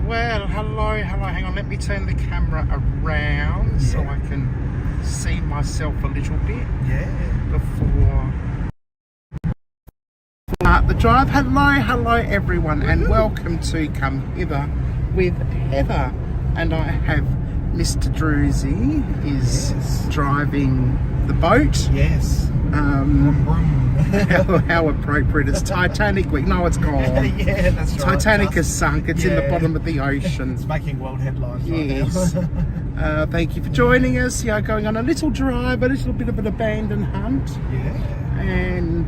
Well, hello. Hang on, let me turn the camera around so I can see myself a little bit. Before the drive. Hello everyone, and welcome to Come Hither with Heather. And I have Mr. Druzy is driving the boat. Yes. How appropriate. It's Titanic week. No, it's gone. Yeah, that's right. Titanic has sunk. It's in the bottom of the ocean. It's making world headlines yes. right now. Thank you for joining us. Yeah, going on a little drive, a little bit of an abandoned hunt. Yeah. And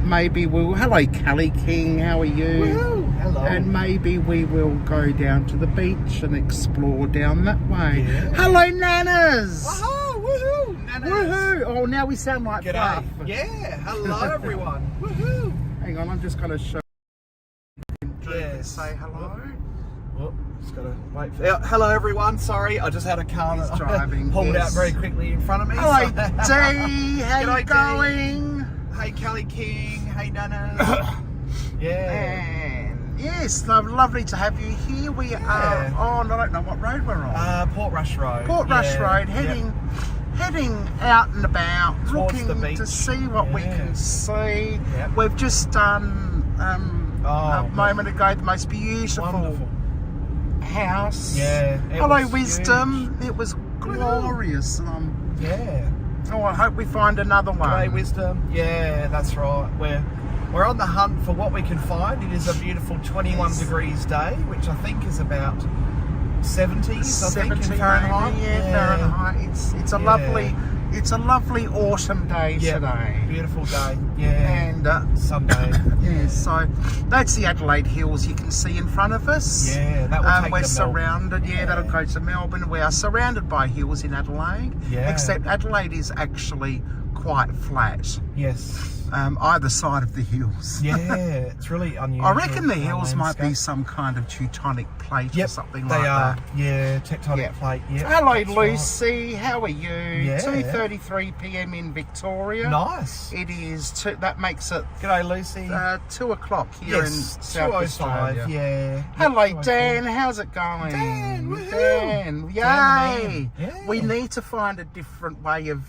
maybe we'll... Hello, Callie King. How are you? Woo-hoo. Hello. And maybe we will go down to the beach and explore down that way. Yeah. Hello, Nanas. Woohoo! Woohoo! Nanas. Woohoo! Oh, now we sound like Fluff. Yeah. Hello, everyone. Woohoo! Hang on, I'm just going to show Yes. say hello. Oh, just gotta wait for... Hello, everyone. Sorry, I just had a car He's driving. pulled out very quickly in front of me. Hello, Dee. How you G'day, going? Hey, Callie King. Hey, Nanas. Yeah. And yes, lovely to have you here. We are on, I don't know what road we're on. Portrush Road. Portrush Road, heading out and about, Towards the looking beach. to see what we can see. Yep. We've just done a moment ago the most beautiful Wonderful. house. Yeah. Hello, Wisdom. Huge. It was glorious. Yeah. Oh, I hope we find another one. G'day, Wisdom. Yeah, that's right. We're on the hunt for what we can find. It is a beautiful 21 degrees day, which I think is about 70s, 70 I think, in Fahrenheit. Fahrenheit. It's a lovely autumn day today. Beautiful day. Yeah. And Sunday. So that's the Adelaide Hills you can see in front of us. Yeah, that will take we're to surrounded. That'll go to Melbourne. We are surrounded by hills in Adelaide. Yeah. Except Adelaide is actually quite flat. Yes. Either side of the hills. Yeah, it's really unusual. I reckon the hills might be some kind of teutonic plate or something like that. They are. Yeah, tectonic plate. Yeah. Hello, Lucy. Right. How are you? Yeah. 2:33 p.m. in Victoria. Nice. It is. That makes it. G'day, Lucy. 2 o'clock here in South Australia. Yeah. Hello, Dan. How's it going? Dan, woohoo. Dan, yay! Yeah. We need to find a different way of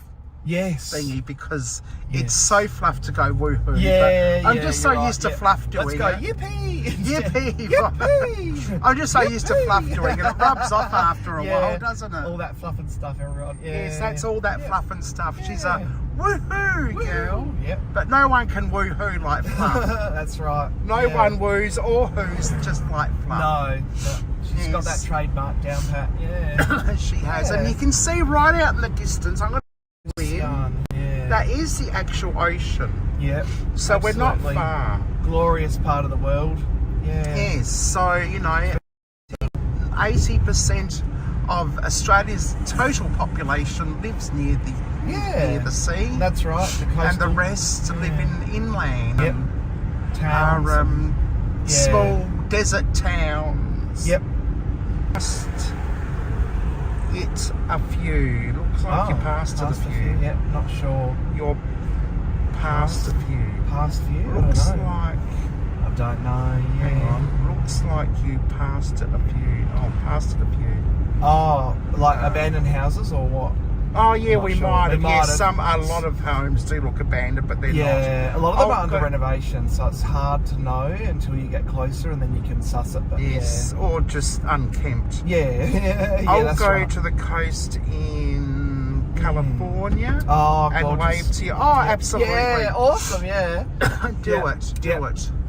thingy because it's so Fluff to go woohoo. Yeah, I'm just so used to Fluff doing Let's go it. Yippee! Yippee! I'm just so used to Fluff doing it. It rubs off after a while, doesn't it? All that fluff and stuff, everyone. Yes, that's all that fluff and stuff. She's a woohoo girl. Yep. But no one can woohoo like Fluff. That's right. No one woos or whoos just like Fluff. No. She's got that trademark down pat. Yeah. She has. And you can see right out in the distance, I'm going to that is the actual ocean. Yep. So we're not far. Glorious part of the world. Yeah. Yes. So 80% of Australia's total population lives near the sea. That's right. The coastal. And the rest live in inland. Yep. Towns. Are small desert towns. Yep. Just it's a few. Looks like you passed a few. Yep, not sure. You're past a few. Past few? Looks I don't know. Yeah. Hang on. Looks like you passed it a few. Oh, passed it a few. Oh, like abandoned houses or what? Oh yeah, we might have. Yes, a lot of homes do look abandoned, but they're not. Yeah, a lot of them are under renovation, so it's hard to know until you get closer, and then you can suss it. But or just unkempt. Yeah, I'll go to the coast in California. And wave to you. Oh, absolutely. Yeah, awesome. Yeah, do it.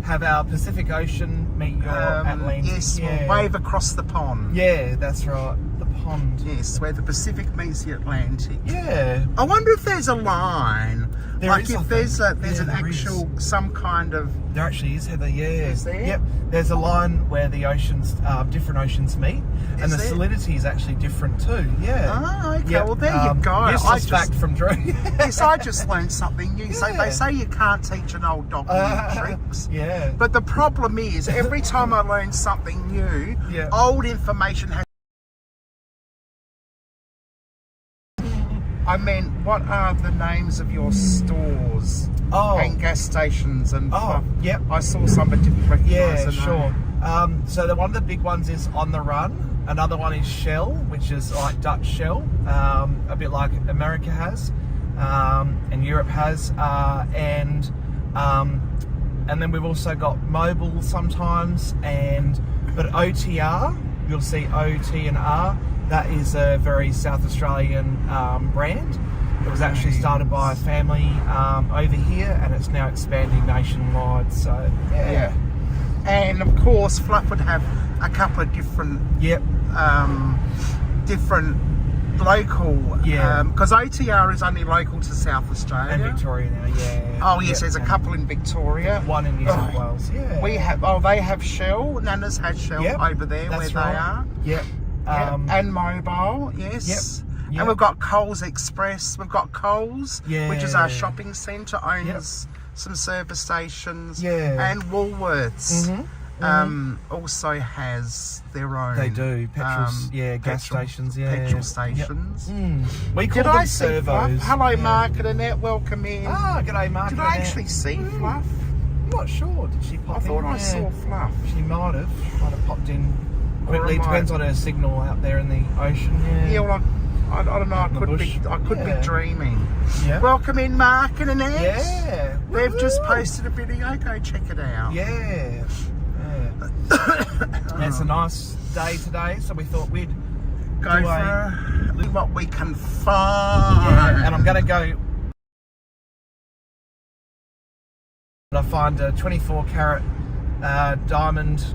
Have our Pacific Ocean meet your Atlantic. Yes, we'll wave across the pond. Yeah, that's right. The pond. Yes, where the Pacific meets the Atlantic. Yeah. I wonder if there's a line. There's some kind of... There actually is, Heather, Is there? Yep. There's a line where the oceans, different oceans meet. And the salinity is actually different too. Yeah. Oh, okay. Yep. Well, there you go. Useless fact from Drew. Yes, I just learned something new. So they say you can't teach an old dog new tricks. Yeah. But the problem is, every time I learn something new, old information has... I meant, what are the names of your stores and gas stations and stuff? Yep. I saw some, but didn't recognise the name. Sure. So one of the big ones is On the Run. Another one is Shell, which is like Dutch Shell, a bit like America has, and Europe has, and then we've also got Mobile sometimes, but OTR, you'll see OT and R. That is a very South Australian brand. It was actually started by a family over here, and it's now expanding nationwide. So yeah. And of course, Fluff would have a couple of different different local, because OTR is only local to South Australia and Victoria now. Yeah. Oh yes, there's a couple in Victoria. One in New South Wales. Yeah. We have. They have Shell. Nana's has Shell over there where they are. Yep. And Mobile. Yes. Yep. And we've got Coles Express. We've got Coles, which is our shopping centre, owns some service stations. Yeah. And Woolworths also has their own. They do. Gas stations. Yeah. Petrol stations. Yep. We call Did them I see servos. Fluff? Hello, Mark and Annette. Welcome in. G'day, Mark. Did I actually see Fluff? I'm not sure. Did she pop in? I thought I saw Fluff. She might have popped in quickly. Depends on her signal out there in the ocean. Yeah, well, I don't know. I could be dreaming. Yeah. Welcome in, Mark and Annette. Yeah. They've just posted a video. Go check it out. Yeah. It's a nice day today, so we thought we'd go for what we can find. Yeah, and I'm going to go. I find a 24 carat diamond.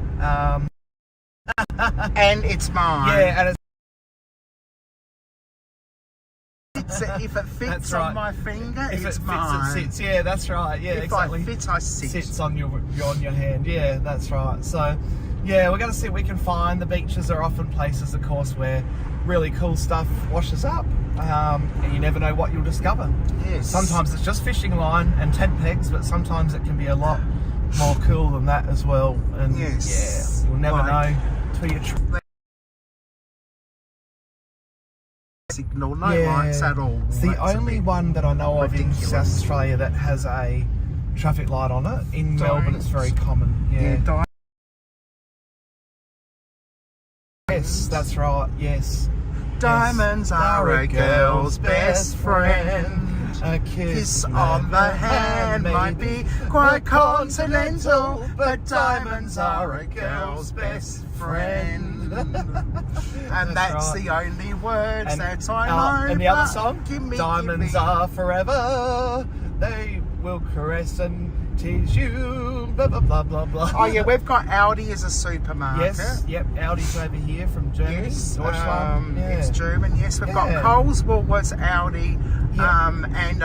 And it's mine. Yeah, and if it fits on my finger, it's mine. It sits. Yeah, that's right. Yeah, exactly. If it fits, I sit. Sits on your hand. Yeah, that's right. So, yeah, we're going to see what we can find. The beaches are often places, of course, where really cool stuff washes up, and you never know what you'll discover. Yes. Sometimes it's just fishing line and tent pegs, but sometimes it can be a lot more cool than that as well. And you'll never know till you try. Signal, no lights at all. It's the only one that I know of in South Australia that has a traffic light on it. In Melbourne, it's very common. Yeah. Yes, that's right. Yes. Diamonds are a girl's best friend. A kiss on the hand might be quite continental, but diamonds are a girl's best friend. And that's the only words that I know. And the other song, Diamonds Are Forever. They will caress and tease you, blah, blah, blah, blah, blah. Oh yeah, we've got Aldi as a supermarket. Yes, yep, Aldi's over here from Germany. Yes, it's German, yes. We've got Coles, Woolworths, Aldi, and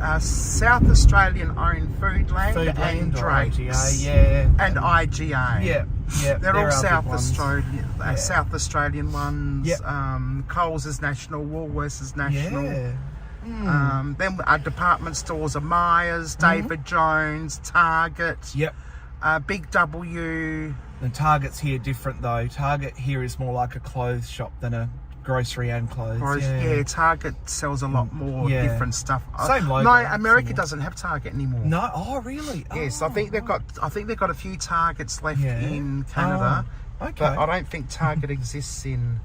a South Australian owned Foodland and Drake's. And IGA. Yeah, they're all South Australian ones. Yep. Coles is national, Woolworths is national. Yeah. Then our department stores are Myers, David Jones, Target. Yep. Big W. The Target's here different though. Target here is more like a clothes shop than a grocery and clothes. Yeah, Target sells a lot more different stuff. Same logo. No, America doesn't have Target anymore. No, oh really? Yes, I think they've got a few Targets left in Canada. Okay. But I don't think Target exists in.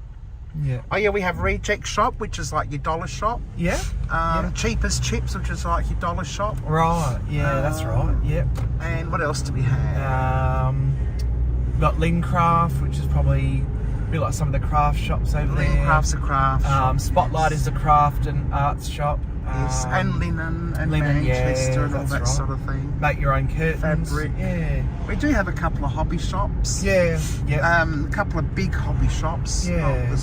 Yeah. Oh yeah, we have Reject Shop, which is like your dollar shop. Yeah. Cheapest Chips, which is like your dollar shop. Right. Yeah, that's right. Yep. And what else do we have? We've got Lincraft, which is probably a bit like some of the craft shops over there. Lincraft's a craft shop. Spotlight is a craft and arts shop. Yes, and linen and Manchester and all that sort of thing. Make your own curtains. Fabric. Yeah. We do have a couple of hobby shops. Yeah. A couple of big hobby shops. Yeah.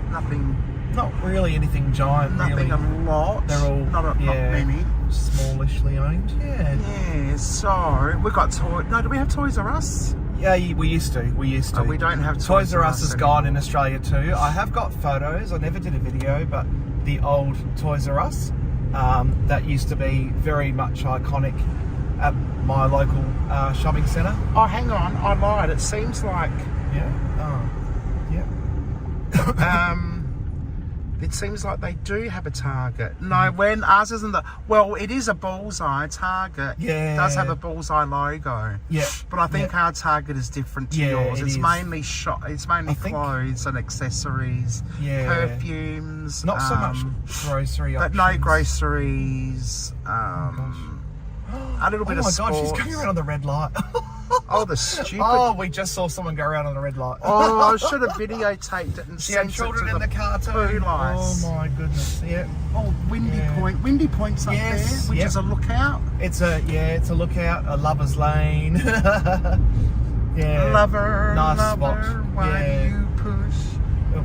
Nothing. Not really anything giant. Nothing really. a lot. They're all not many. Smallishly owned. Yeah. Yeah. So we've got No, do we have Toys R Us? Yeah, we used to. Oh, we don't have Toys R Us. Has gone in Australia too. I have got photos. I never did a video, but the old Toys R Us that used to be very much iconic at my local shopping centre. Oh, hang on, I lied. It seems like It seems like they do have a target. No, when ours isn't it is a bullseye target. Yeah. It does have a bullseye logo. Yeah. But I think our target is different to yours. It's mainly clothes and accessories, perfumes. Not so much grocery options. But no groceries. A little bit of sports. Oh my God, she's going around on the red light. Oh, the stupid. Oh, we just saw someone go around on the red light. Oh, I should have videotaped it and she had children in the car too. Oh my goodness. Yeah. Oh, Windy Point. Windy Point's up there, which is a lookout. It's a lookout, a lover's lane. Yeah. Lover, nice lover, spot. why do you push?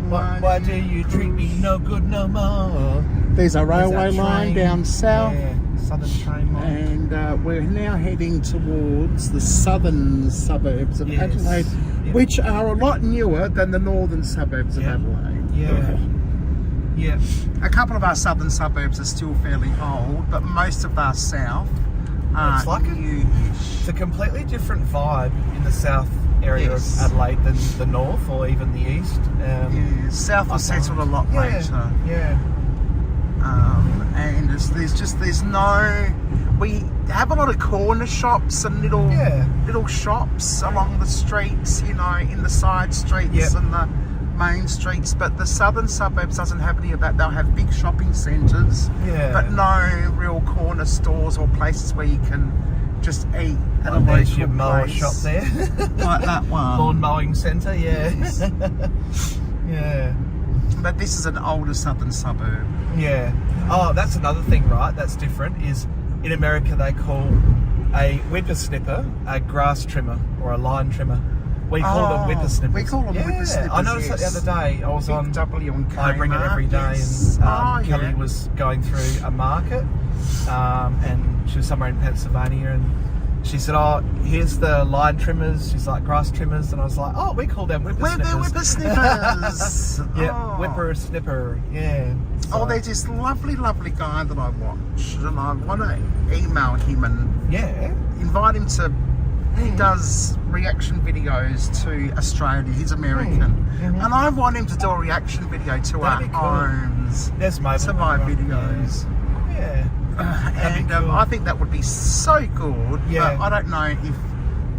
Why do you treat me no good no more? There's a railway line down south. Yeah. Southern train line. And we're now heading towards the southern suburbs of Adelaide, which are a lot newer than the northern suburbs of Adelaide. Yeah. Yeah. A couple of our southern suburbs are still fairly old, but most of our south are it's like new-ish. It's a completely different vibe in the south area of Adelaide than the north or even the east. South was settled a lot later. Yeah. And we have a lot of corner shops and little shops along the streets, in the side streets and the main streets, but the southern suburbs doesn't have any of that. They'll have big shopping centres, but no real corner stores or places where you can just eat at a local your mower place. shop there. Like that one. Lawn mowing centre, yeah. Yeah. But this is an older southern suburb. Yeah. Oh, that's another thing, right? That's different. Is in America they call a whippersnipper a grass trimmer or a line trimmer. We call them whippersnippers. We call them whippersnippers. I noticed that the other day. I was on W and Kmart. I bring it every day, and Kelly was going through a market, and she was somewhere in Pennsylvania, and she said, "Oh, here's the line trimmers." She's like, "Grass trimmers," and I was like, "Oh, we call them whippersnippers." We're the whippersnippers. Yeah, whippersnipper. Yeah. So. Oh, there's this lovely guy that I watch, and I want to email him and invite him to. He does reaction videos to Australia. He's American, and I want him to do a reaction video to our homes. There's my videos. Yeah. And I think that would be so good. Yeah. But I don't know if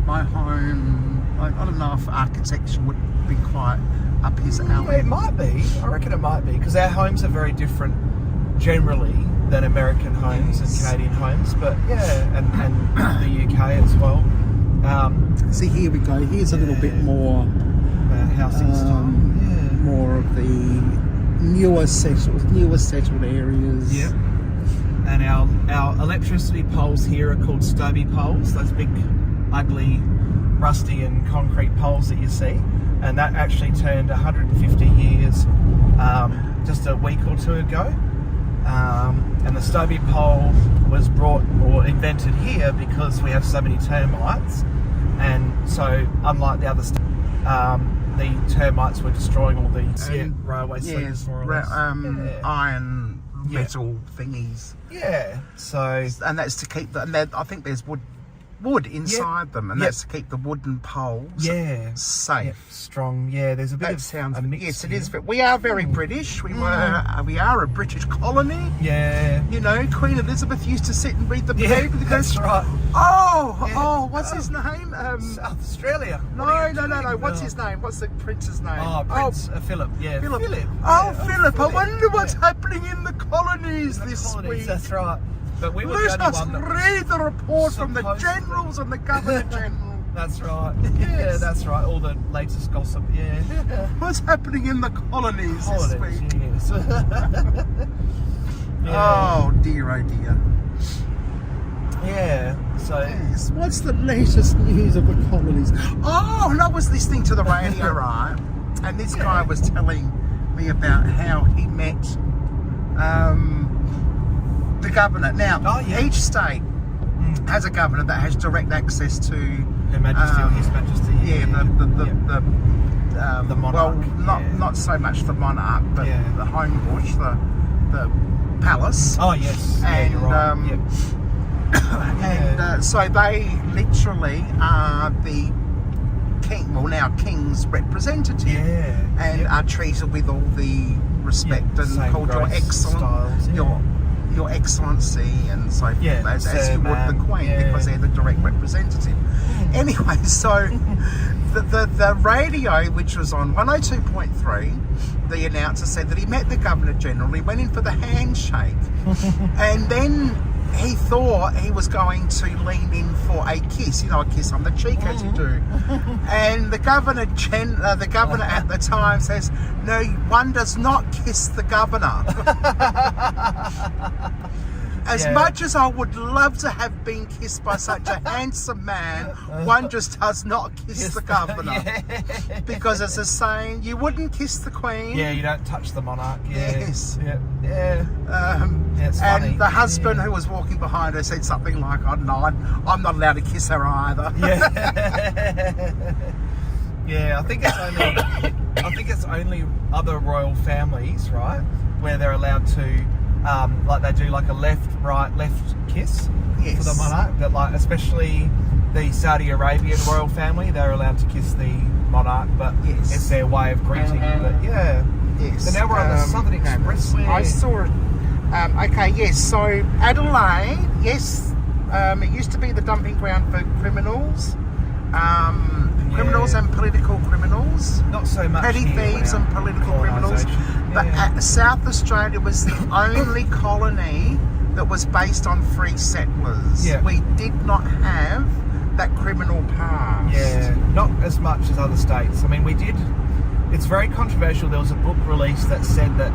my home. I don't know if architecture would be quite up his alley. It might be. I reckon it might be, because our homes are very different generally than American homes and Canadian homes. But and the UK as well. See, here we go. Here's a little bit more housing style. More of the newer settled areas. Yeah. And our electricity poles here are called Stobie poles. Those big, ugly, rusty and concrete poles that you see. And that actually turned 150 years just a week or two ago. And the Stobie pole was brought or invented here because we have so many termites, and so unlike the other the termites were destroying all these railway sleepers more or less. Iron metal thingies. Yeah. So and that's to keep the. And I think there's wood inside them, and that's to keep the wooden poles safe, strong. Yeah, there's a bit of sounds. Yes, it here. is. But we are very British. We are a British colony. Yeah. Queen Elizabeth used to sit and read the paper. That's right. What's his name? South Australia. No. What's his name? What's the prince's name? Oh, Prince Philip. Yeah, Philip. Philip. I wonder what's happening in the colonies this week. That's right. But we were Let us read the report from the generals and the Governor General. That's right. Yeah, that's right. All the latest gossip. Yeah. What's happening in the colonies this week? Yes. Oh dear, oh dear. Yeah. So. Yes. What's the latest news of the colonies? Oh, and I was listening to the radio, right? And this guy was telling me about how he met the governor. Now, each state has a governor that has direct access to Her Majesty or His Majesty. The monarch. Well, not so much the monarch, but the home bush, the palace. Oh yes, and you're right. and so they literally are the king, well now king's representative, and are treated with all the respect and called your excellent, styles, your excellency and so forth, as you would the Queen, because they're the direct representative. Anyway, so the radio, which was on 102.3, the announcer said that he met the Governor General, he went in for the handshake, and then he thought he was going to lean in for a kiss, a kiss on the cheek, as you do. And the governor at the time says, no, one does not kiss the governor. As much as I would love to have been kissed by such a handsome man, one just does not kiss the governor. Because it's a saying, you wouldn't kiss the Queen. Yeah, you don't touch the monarch. Yes. It's funny. And the husband who was walking behind her said something like, "Oh no, I'm not allowed to kiss her either." I think it's only other royal families, right, where they're allowed to, like they do like a left kiss for the monarch. That like especially the Saudi Arabian royal family, they're allowed to kiss the monarch, but it's their way of greeting. But so now we're on the Southern Expressway. I saw it. So Adelaide, it used to be the dumping ground for criminals, criminals and political criminals. Not so much petty thieves and political criminals. But South Australia was the only colony that was based on free settlers. We did not have that criminal past. Not as much as other states. I mean, we did. It's very controversial. There was a book released that said that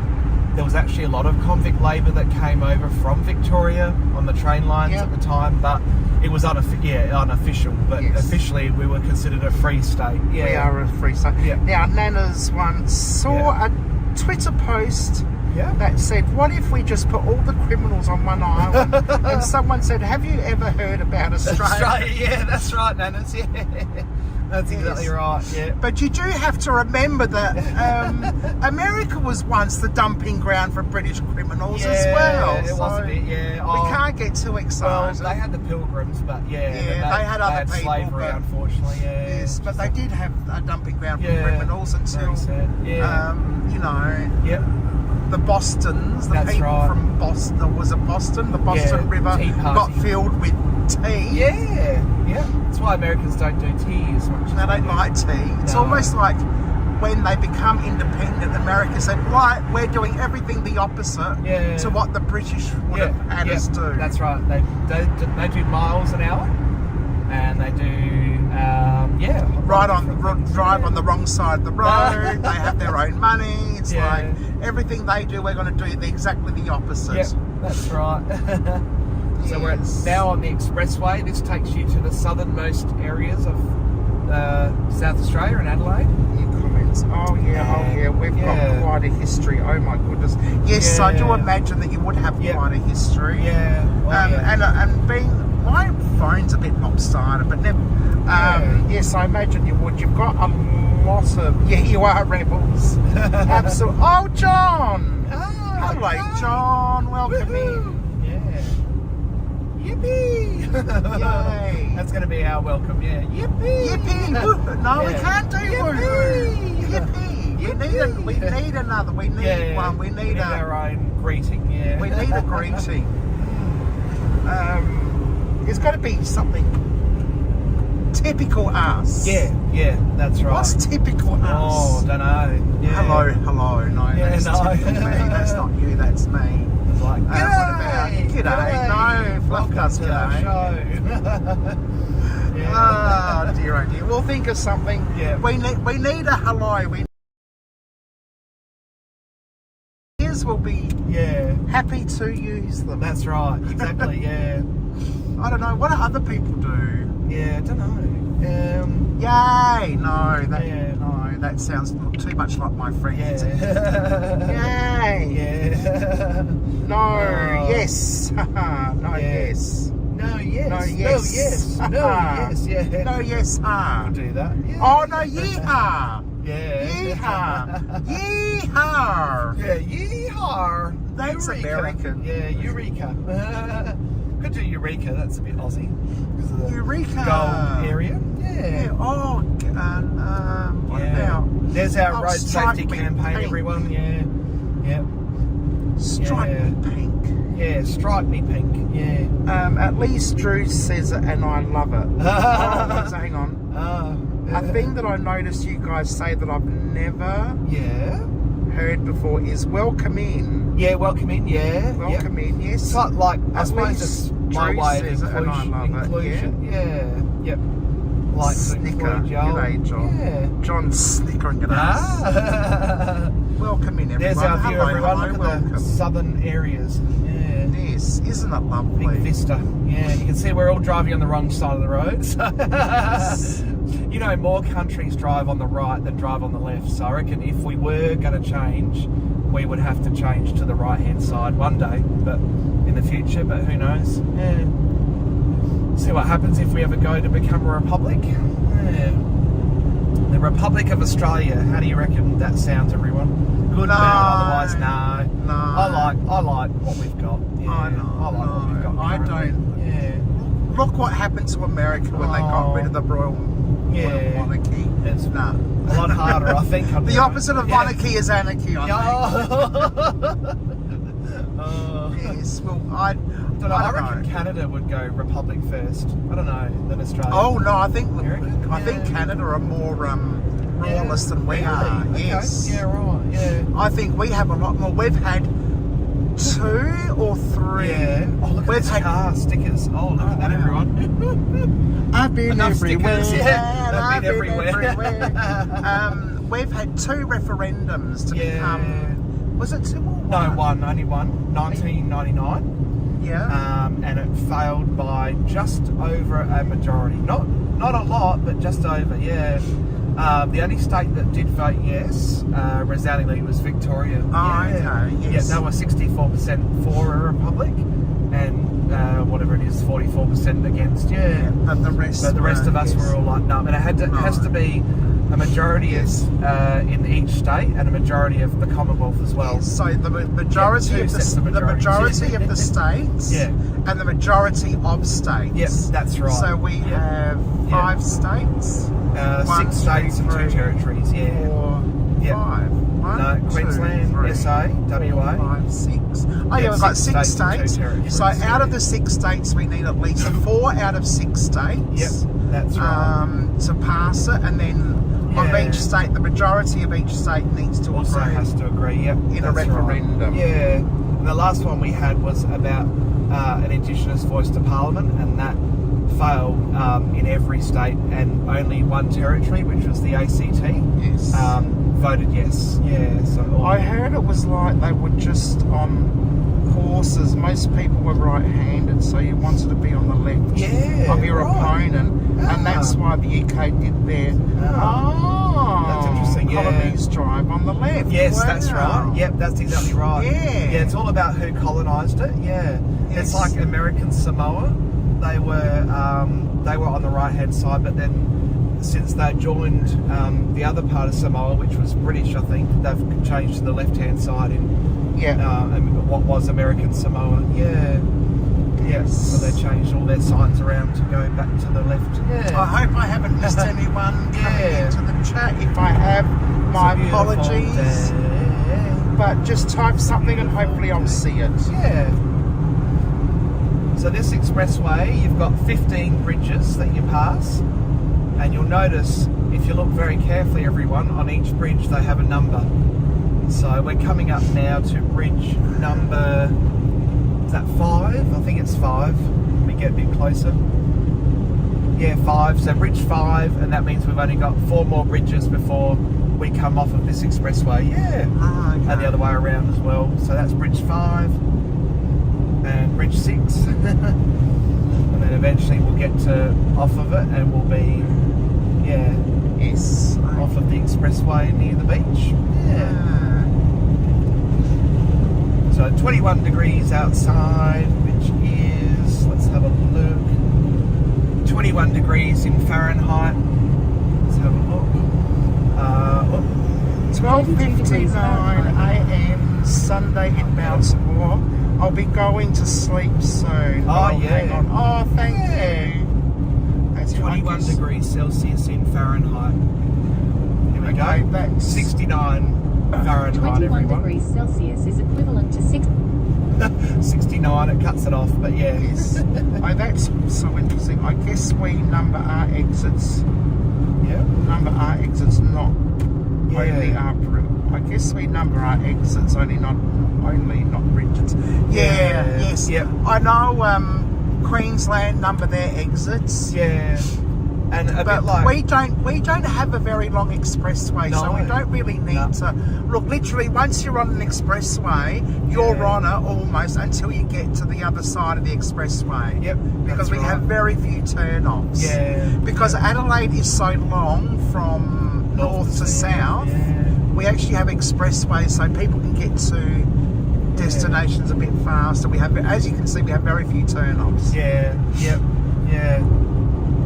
there was actually a lot of convict labour that came over from Victoria on the train lines at the time, but it was unofficial. But officially, we were considered a free state. We are a free state. Now, Nana's once saw a Twitter post that said, "What if we just put all the criminals on one island?" And someone said, "Have you ever heard about Australia?" That's right, Nana's. That's exactly right. But you do have to remember that America was once the dumping ground for British criminals as well. It was a bit. We can't get too excited. Well, they had the Pilgrims, but they had other people. Slavery, but, unfortunately. Yes, but they did have a dumping ground for criminals until the Bostons, the people from Boston, was it Boston? The Boston River got filled with tea. That's why Americans don't do tea as much. They don't like tea. It's almost like when they become independent, America said, right, we're doing everything the opposite to what the British would have had us do. That's right. They do miles an hour, and they do drive on the wrong side of the road. They have their own money. It's like everything they do, we're going to do exactly the opposite. That's right. So we're now on the expressway. This takes you to the southernmost areas of South Australia and Adelaide. Comments. We've got quite a history. Oh my goodness. Yes, I do imagine that you would have quite a history. And being, my phone's a bit lopsided, but never. Yes, I imagine you would. You've got a lot of. You are rebels. Absolutely. Oh, John. Hello, John. Welcome in. Yippee! Yay! That's going to be our welcome, Yippee! Yippee! Woo. No, we can't do woohoo! Yippee! We need another. We need one. We need our own greeting, We need a greeting. There's got to be something typical us. That's right. What's typical us? Oh, don't know. Hello. No, that's typical me. That's not you, that's me. Like, what about g'day? No, fluff us g'day. Oh dear. We'll think of something. We need a hello. Ears will be happy to use them. That's right. Exactly. I don't know. What do other people do? I don't know. Yay! No, that sounds too much like my friends. Yay! No, yes. No, yes. No, yes. No, yes. No, yes. No, yes, We'll do that. Oh, no, yeehaw! Yeehaw! Yeehaw! Yeehaw! That's Eureka. American. Eureka. Could do Eureka, that's a bit Aussie. Because of the Eureka! gold area. Oh, And what Yeah. about? There's our road Stripe safety Me campaign, Pink. everyone. Yeah. Yep. Stripe Yeah. Me Pink. Yeah, stripe me pink. Yeah. At least Drew says it, and I love it. Oh, hang on. A thing that I noticed you guys say that I've never Yeah. heard before is welcome in. Yeah, welcome in. Yeah. Welcome in, yes. It's like, I At suppose least it's my Drew way of says it, and I love it, inclusion. Yeah. Yep. Like to Snicker. include Joel. G'day, John. Yeah. John's snickering at us. Ah. Welcome in, everyone. There's our view, Hello, everyone. hello, Look at welcome. the southern areas. Yeah. Yes, isn't it lovely? Big vista. Yeah, you can see we're all driving on the wrong side of the road. So Yes. you know, more countries drive on the right than drive on the left. So I reckon if we were going to change, we would have to change to the right-hand side one day, but in the future. But who knows? Yeah. See what happens if we ever go to become a republic. Yeah. The Republic of Australia. How do you reckon that sounds, everyone? Good, bad, otherwise, no. No. I like what we've got. Yeah. I know. I like what we've got. I currently. don't. Yeah. Look what happened to America when they got rid of the royal monarchy. It's Nah. a lot harder, I think. The opposite of monarchy is anarchy, I think. Oh. Yes, well, I don't know. I reckon know. Canada would go Republic first. I don't know, than Australia. Oh no, I think Yeah. Canada are more royalist than we are. Okay. Yes. Yeah, right. Yeah. I think we have a lot more. We've had 2 or 3. Yeah. Oh, look at We've this had car stickers. Oh, look at that, everyone. I've been Enough everywhere. stickers, yeah. They've I've been been everywhere. everywhere. We've had 2 referendums to become. Was it 2 or 1? No, only one. 1999. Yeah. And it failed by just over a majority. Not a lot, but just over. Yeah. The only state that did vote yes, resoundingly, was Victoria. Oh, okay. Yes. Yeah, they were 64% for a republic, and whatever it is, 44% against. Yeah. But the rest. But the rest of us were all like, no. And it has to be a majority in each state and a majority of the Commonwealth as well. So the majority of the majority of the states, and the majority of states. Yep, that's right. So we have 5 states, 6 states and 2 territories. Yeah. 5. No, Queensland, 3, SA, WA. 4, 5, 6. Oh yeah, we've got 6 states. So out of the 6 states, we need at least 4 out of 6 states. Yep, that's right. To pass it, and then of each state, the majority of each state needs to also agree. has to agree. Yep, in a referendum. Right. Yeah. And the last one we had was about an Indigenous voice to Parliament, and that failed in every state, and only one territory, which was the ACT, Yes. voted yes. Yeah. So I heard it was like they were just on horses. Most people were right-handed, so you wanted to be on the left of your opponent, and that's why the UK did their that's interesting. colonies drive on the left. Yes, Wow. that's right. Yep, that's exactly right. Yeah. It's all about who colonised it. Yeah. Yes. It's like American Samoa. They were on the right-hand side, but then since they joined the other part of Samoa, which was British, I think, they've changed to the left-hand side in what was American Samoa. Yeah. Yes. So they changed all their signs around to go back to the left. Yeah. I hope I haven't missed anyone coming into the chat. If I have, my apologies. But just type something and hopefully I'll see it. Yeah. So this expressway, you've got 15 bridges that you pass, and you'll notice, if you look very carefully, everyone, on each bridge they have a number. So we're coming up now to bridge number, is that 5? I think it's 5. Let me get a bit closer. Yeah, 5. So bridge 5, and that means we've only got 4 more bridges before we come off of this expressway. Yeah. Okay. And the other way around as well. So that's bridge 5. And bridge 6, and then eventually we'll get to off of it, and we'll be off of the expressway near the beach. So 21 degrees outside, which is, let's have a look, 21 degrees in Fahrenheit. Let's have a look. 12:59 a.m. Sunday in Baltimore. I'll be going to sleep soon. Oh, Hang on. Oh, thank you. That's 21 21 degrees Celsius in Fahrenheit. Here we Okay, go. that's 69 Fahrenheit, 21 everyone. degrees Celsius is equivalent to 69, it cuts it off, but yeah. Yes. Oh, that's so interesting. I guess we number our exits. Yeah. Number our exits not Yeah. only after. I guess we number our exits only not bridges. Yeah. Yes. Yep. I know. Queensland number their exits. Yeah. And a But bit like... we don't have a very long expressway, so we No. don't really need to look. Literally, once you're on an expressway, you're Yeah. on it almost until you get to the other side of the expressway. Yep, Because that's we right. have very few turn-offs. Yeah. Because Adelaide is so long from north to south, Yeah. we actually have expressways so people can get to destinations a bit faster. We have, as you can see, we have very few turn-offs. Yeah. Yep. Yeah.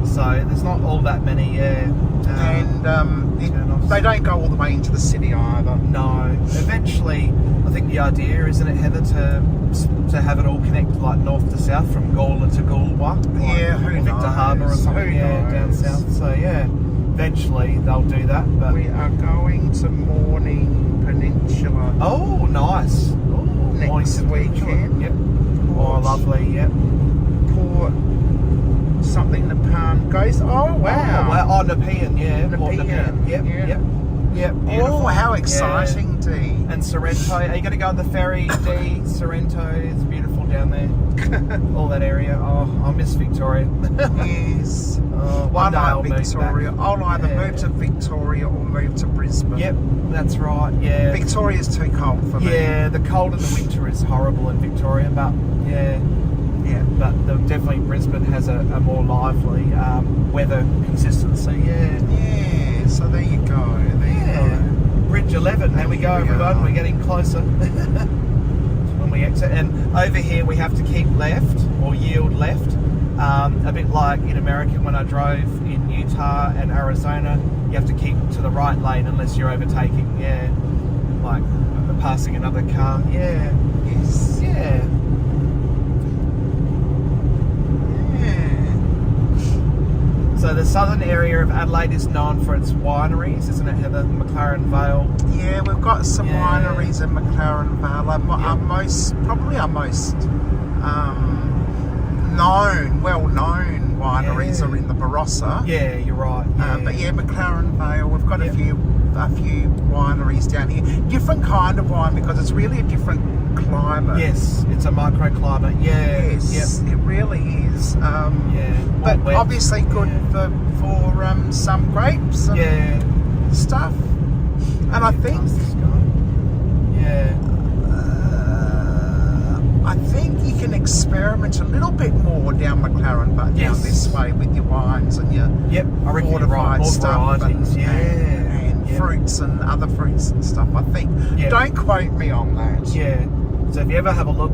So there's not all that many. Yeah. And turn-offs. they don't go all the way into the city either. No. Eventually, I think the idea, isn't it, Heather, to have it all connect like north to south from Gawler to Goolwa? Yeah, who or Victor knows? Harbour or something. Who Yeah, down knows? south. So yeah, eventually they'll do that. But We are going to Morning Peninsula oh, nice. Oh, next weekend. Yep. Oh, lovely. Yep. Port something Nepean goes. Oh wow! Oh, Nepean, yeah. Port Nepean, Nepean. Yep. yeah. Yep. Yep. Oh, Beautiful. how exciting, Dee! And Sorrento. Are you going to go on the ferry, D? Sorrento. It's beautiful down there. All that area. Oh, I miss Victoria. Yes. Oh, I one day I'll like move Victoria. back. I'll either Yeah. move to Victoria or move to Brisbane. Yep, that's right. Yeah. Victoria's too cold for me. Yeah, the cold in the winter is horrible in Victoria, but yeah. Yeah. But definitely Brisbane has a more lively weather consistency. Yeah. Yeah. So there you go. There you go. Bridge 11. There we go, Here we everyone. are. We're getting closer when we exit. And over here we have to keep left or yield left. A bit like in America when I drove in Utah and Arizona, you have to keep to the right lane unless you're overtaking. Yeah. Like passing another car. Yeah. Yes. Yeah. So the southern area of Adelaide is known for its wineries, isn't it, Heather? McLaren Vale. Yeah, we've got some Yeah. wineries in McLaren Vale. Our most well-known wineries Yeah. are in the Barossa. Yeah, you're right. Yeah. But yeah, McLaren Vale, we've got Yeah. a few wineries down here. Different kind of wine because it's really a different climate. Yes, it's a microclimate. Yeah. Yes, it really is. Yep. Yeah. But More wet. obviously good Yeah. for some grapes and Yeah. stuff. And I think Yeah. I think you can experiment a little bit more down McLaren, but Yes. down this way with your wines and your Yep. I reckon you're right. fortified More stuff varieties. and, Yeah. and Yep. fruits and other fruits and stuff. I think. Yeah. Don't quote me on that. Yeah. So if you ever have a look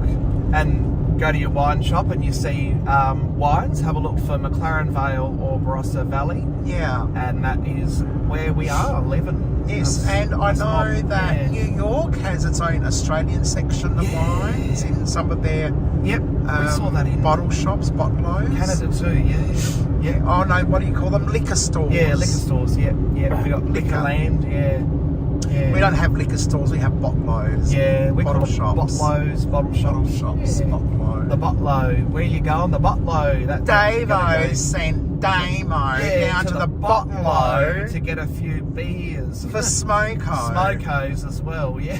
and go to your wine shop and you see wines, have a look for McLaren Vale or Barossa Valley, Yeah. and that is where we are living. Yes, That's- and I that's know hot. that Yeah. New York has its own Australian section of Yeah. wines in some of their Yep, we saw that in bottle shops, bottle-os. Canada too. Yeah. Yeah. Oh no, what do you call them? Liquor stores. Yeah, liquor stores. Yeah, yeah. We got Liquor. Liquorland. Yeah, yeah. We don't have liquor stores, we have bottle-os. Yeah, we bottle call shops. Botlows, bottle shops. Bottle shops, Yeah. bottle-o. The Botlow. Where you going? The Botlow. That's Davo sent Damo down to the bottle-o to get a few beers. for Smoko. Smokos as well. Yeah.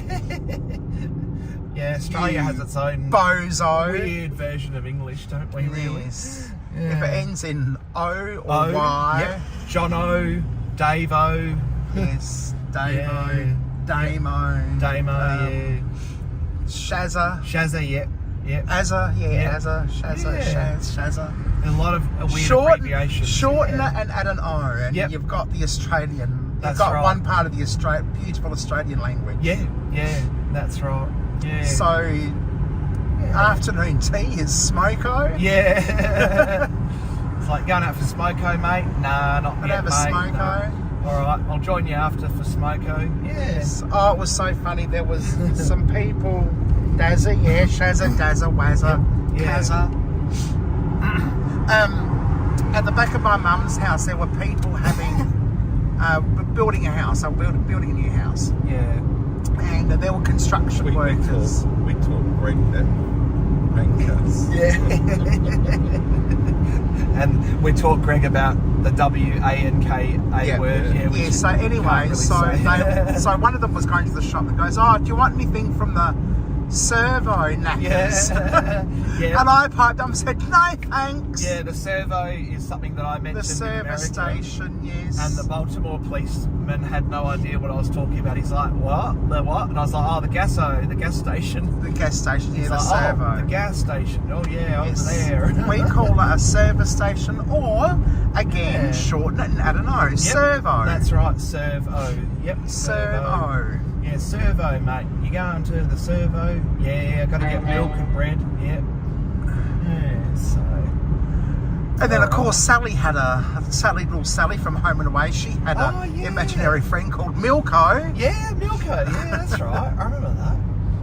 Yeah, Australia has its own Bozo. weird version of English, don't we? Really? Yes. Yeah. If it ends in O or O, Y. yep. Jono, Davo, Yes. Damo. Yeah. Damo. Damo, yeah. Shazza. Shazza, yep. Yep. Azza, yeah, Yeah. Azza, Shazza, Yeah. Shazza. A lot of weird abbreviations. Shorten yeah. it and add an O, and Yep. you've got the Australian. That's you've got right. one part of the beautiful Australian language. Yeah, yeah, that's right. Yeah. So, afternoon tea is smoko. Yeah. It's like going out for smoko, mate. Nah, not I'd yet, have a mate. smoko. No. All right, I'll join you after for smoko. Yes. Oh, it was so funny. There was some people. Dazza, yeah, Shazza, Dazza, Wazza, Yeah. Kazza. at the back of my mum's house, there were people having building a house. They were building a new house. Yeah. And there were construction workers. We taught Greg that rankers. Yeah. And we taught Greg about the WANKA word. Yeah. So anyway, really so one of them was going to the shop and goes, "Oh, do you want anything from the servo knackers?" Yeah. And I piped up and said, "No, thanks." Yeah, the servo is something that I mentioned The service in America. station, yes. And the Baltimore policeman had no idea what I was talking about. He's like, "What? The what?" And I was like, "Oh, the gas station." The gas station, yeah, He's the like, servo. "Oh, the gas station. Oh yeah, Yes. over there." We call it a service station, or again, shorten it and I don't know, Yep, servo. That's right, servo. Yep, servo. Yeah, servo, mate. You going to the servo? Yeah, got to get milk and bread. Yep. Yeah, so. And then, of course, little Sally from Home and Away, she had an imaginary friend called Milko. Yeah, Milko. Yeah, that's right. I remember that.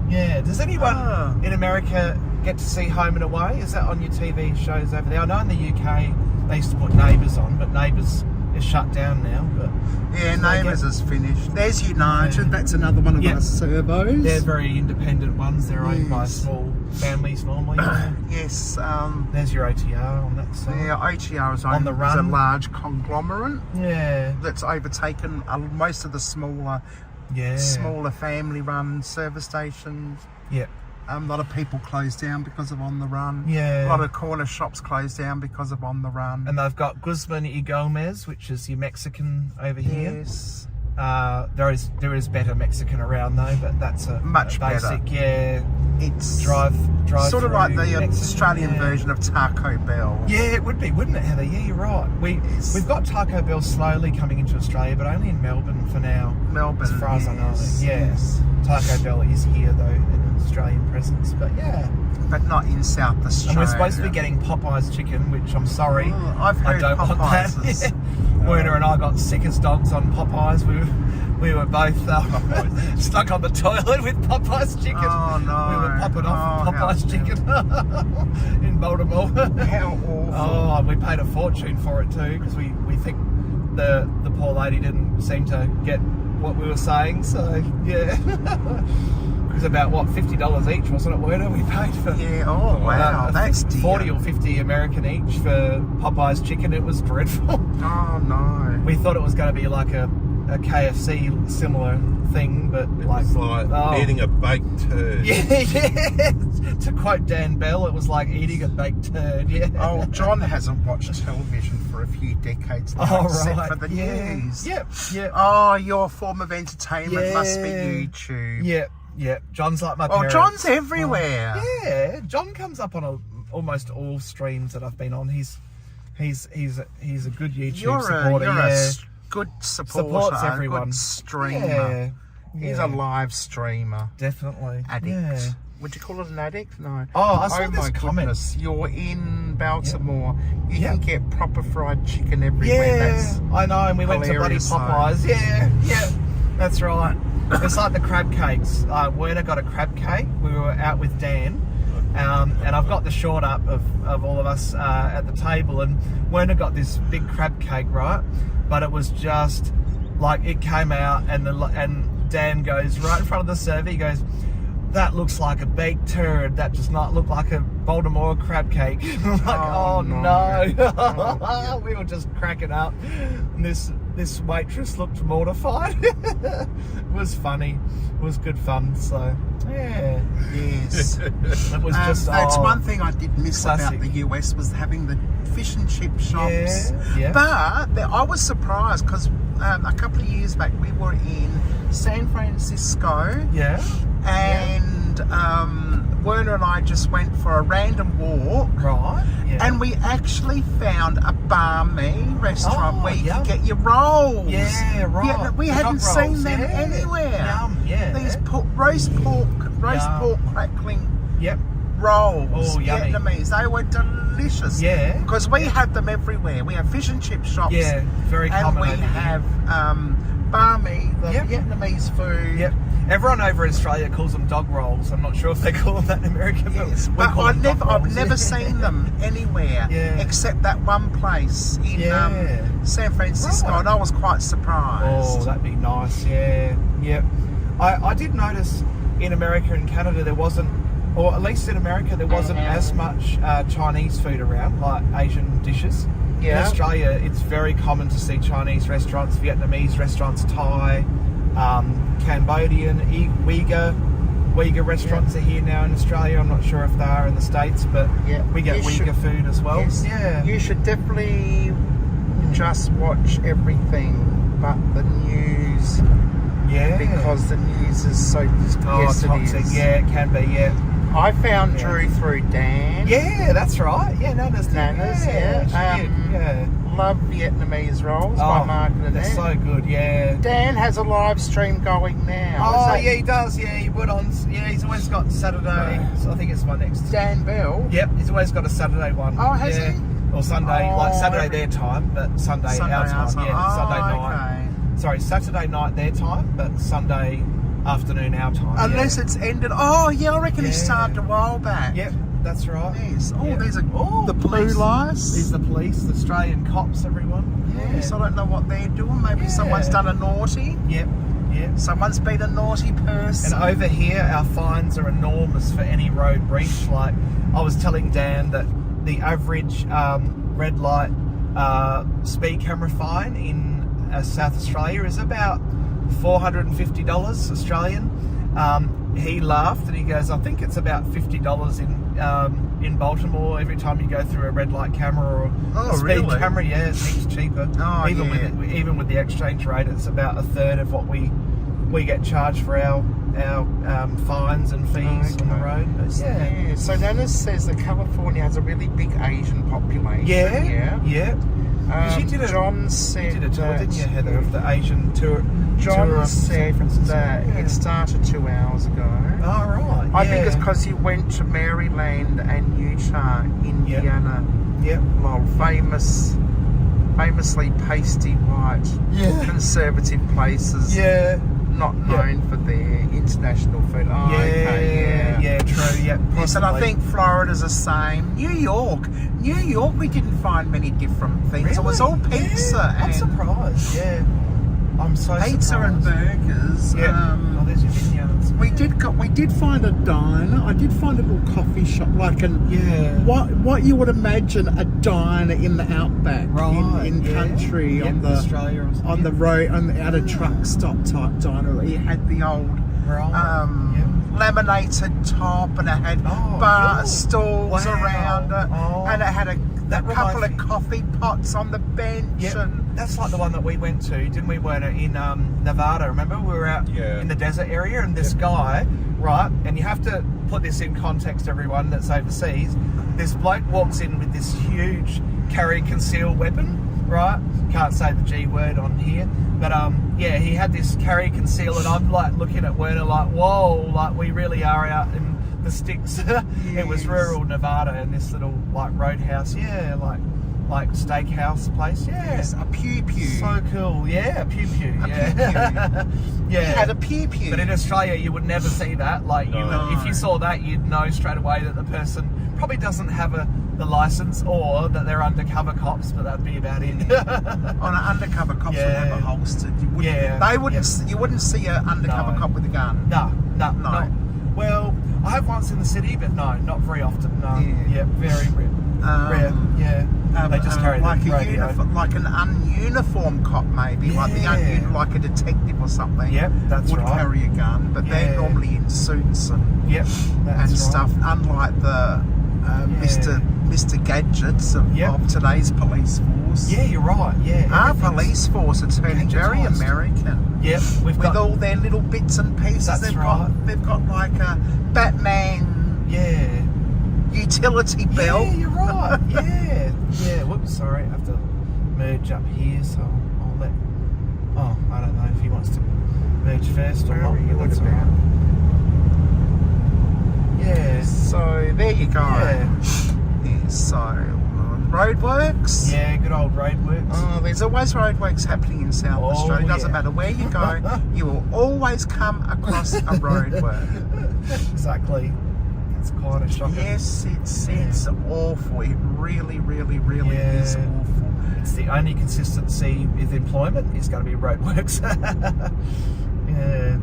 Yeah. Does anyone in America get to see Home and Away? Is that on your TV shows over there? I know in the UK they used to put Neighbours on, but Neighbours is shut down now. But yeah, Neighbours is finished. There's United. That's another one of our servos. They're very independent ones. They're owned by small families normally. Yes. There's your OTR on that side. Yeah, OTR is On the a run. large conglomerate Yeah. that's overtaken most of the smaller family-run service stations. Yeah. A lot of people closed down because of On the Run. Yeah. A lot of corner shops closed down because of On the Run. And they've got Guzman y Gomez, which is your Mexican over here. Yes. There is better Mexican around though, but that's a Much basic. better. Yeah. It's Drive sort of like the Mexican, Australian version of Taco Bell. Yeah, it would be, wouldn't it, Heather? Yeah, you're right. We've got Taco Bell slowly coming into Australia, but only in Melbourne for now. Melbourne, as far as I know. yes, Yeah. yes. Taco Bell is here though, an Australian presence, but yeah. But not in South Australia. And we're supposed to be getting Popeyes chicken, which I'm sorry, Oh, I've heard I don't want that. Popeyes is- Werner and I got sick as dogs on Popeyes. We were both stuck on the toilet with Popeyes chicken. Oh, no. We were popping off Oh, Popeyes chicken in Baltimore. How awful. Oh, and we paid a fortune for it too, because we think the poor lady didn't seem to get what we were saying. So yeah. It was about what, $50 each, wasn't it, Werner? We paid for. Yeah. Oh wow, that's dear. 40 or 50 American each for Popeye's chicken. It was dreadful. Oh no. We thought it was going to be like a KFC similar thing, but It's like eating a baked turd. Yeah. To quote Dan Bell, it was like eating a baked turd. Yeah. Oh, John hasn't watched television for a few decades now, except for the news. Yep. Oh, your form of entertainment must be YouTube. Yeah. John's like my Oh, parents. John's everywhere. Yeah, John comes up on almost all streams that I've been on. He's a good YouTube supporter. You're a good supporter. Supports a everyone. good streamer. Yeah. He's a live streamer. Definitely. Addict. Yeah. Would you call it an addict? No. Oh, I saw this my comment. goodness. You're in Baltimore. You can get proper fried chicken everywhere. Yeah, That's I know, and we went to bloody hilarious, though. Popeyes. Yeah, that's right. It's like the crab cakes. Werner got a crab cake. We were out with Dan, and I've got the short up of all of us at the table, and Werner got this big crab cake, right? But it was just like it came out, and Dan goes right in front of the server. He goes, "That looks like a baked turd. That does not look like a Baltimore crab cake." I'm like, oh no. Oh, We were just cracking up. And this waitress looked mortified. It was funny. It was good fun. So yeah. Yes. It was just that's one thing I did miss classic. about the US was having the fish and chip shops. Yeah. But I was surprised because a couple of years back we were in San Francisco. Yeah. And Werner and I just went for a random walk. Right. Yeah. And we actually found a bar me restaurant where you yum. could get your rolls. Yeah, right. Yeah, we The hadn't dog seen rolls, them yeah. anywhere. Yum, yeah. These roast pork crackling Yep. rolls, Oh, yummy. Vietnamese. They were delicious. Yeah. Because we have them everywhere. We have fish and chip shops. Yeah. Very And common. we over here. have banh mi, the Yep. Vietnamese food. Yep. Everyone over in Australia calls them dog rolls. I'm not sure if they call them that in America, Yes, but we but call them dog I've rolls. never seen them anywhere except that one place in San Francisco, and I was quite surprised. Oh, that'd be nice. Yeah, yeah. I did notice in America and Canada there wasn't, or at least in America there wasn't as much Chinese food around, like Asian dishes. Yeah. In Australia, it's very common to see Chinese restaurants, Vietnamese restaurants, Thai, Cambodian, Uyghur restaurants are here now in Australia. I'm not sure if they are in the States, but we get Uyghur food as well. Yes, yeah. You should definitely just watch everything but the news. Yeah. Because the news is so toxic. it is. Yeah, it can be, yeah. I found Drew through Dan. Yeah, that's right. Yeah, Nana's. Love Vietnamese rolls by Mark and They're so good, yeah. Dan has a live stream going now. Oh, yeah, he does. Yeah, he put on. Yeah, he's always got Saturday. So I think it's my next. Dan Bell? Yep, he's always got a Saturday one. Oh, has he? Or Sunday, like Saturday their time, but Sunday our time. Sunday night. Sorry, Saturday night their time, but Sunday afternoon our time. Unless it's ended. Oh, yeah, I reckon he started a while back. Yep, that's right. Yes. Oh, there's the blue police. lights. There's the police, the Australian cops, everyone. Yes, I don't know what they're doing. Maybe someone's done a naughty. Yep, yep. Someone's been a naughty person. And over here, our fines are enormous for any road breach. Like, I was telling Dan that the average red light speed camera fine in South Australia is about $450 Australian. He laughed and he goes, I think it's about $50 in Baltimore every time you go through a red light camera or a speed camera. Yeah, it's heaps cheaper. Oh, even with the exchange rate, it's about a third of what we get charged for our fines and fees on the road. Yeah. So Nana says that California has a really big Asian population. Yeah. John said you did a tour, didn't you, Heather, of the Asian tour? John said that it started 2 hours ago. Oh, right. I think it's because he went to Maryland and Utah, Indiana. Yep. Well, famously pasty white, conservative places. Yeah. Not known for their international food. Oh, yeah, true. Yeah, yes, and I think Florida's the same. New York, we didn't find many different things. Really? It was all pizza. Yeah, I'm surprised. Yeah, I'm so pizza surprised. and burgers. Yeah. There's your vineyards. We did find a diner. I did find a little coffee shop, like what you would imagine a diner in the outback, in country, on the Australia on the road, at a truck stop type diner. It had the old laminated top, and it had bar stools around it, and it had a couple of coffee pots on the bench. And that's like the one that we went to, didn't we? Weren't in Nevada? Remember, we were out in the desert area, and this guy, right? And you have to put this in context, everyone that's overseas. This bloke walks in with this huge carry conceal weapon, right? Can't say the G word on here, but he had this carry conceal, and I'm like looking at Werner like, whoa, like we really are out in the sticks. It was rural Nevada in this little like roadhouse, like steakhouse place. Yes, a pew pew. So cool. Yeah, a pew pew. Pew pew. Yeah. He had a pew pew. But in Australia, you would never see that. Like, if you saw that, you'd know straight away that the person probably doesn't have the license, or that they're undercover cops. But that'd be about it. On an undercover cops would have a holster. You wouldn't see an undercover cop with a gun. No. Well, I have once in the city, but no, not very often. No. Yeah, very rare. Rare. They just carry like an ununiformed cop, maybe like like a detective or something. Yep, that's would carry a gun, but they're normally in suits and stuff. Unlike the Mr. Gadgets of today's police force. Yeah, you're right. Yeah, our police force are turning very American. Yep, with all their little bits and pieces. They've got like a Batman. Yeah. Utility belt. Yeah, you're right. Yeah. Whoops, sorry. I have to merge up here, so I'll let. Oh, I don't know if he wants to merge first or not. That's all right. Yeah. So there you go. Yeah. So Roadworks. Yeah, good old roadworks. Oh, there's always roadworks happening in South Australia. Doesn't matter where you go, you will always come across a roadwork. Exactly. It's quite a shocker. Yes, it's awful. It really is awful. It's the only consistency with employment is going to be roadworks. Yeah.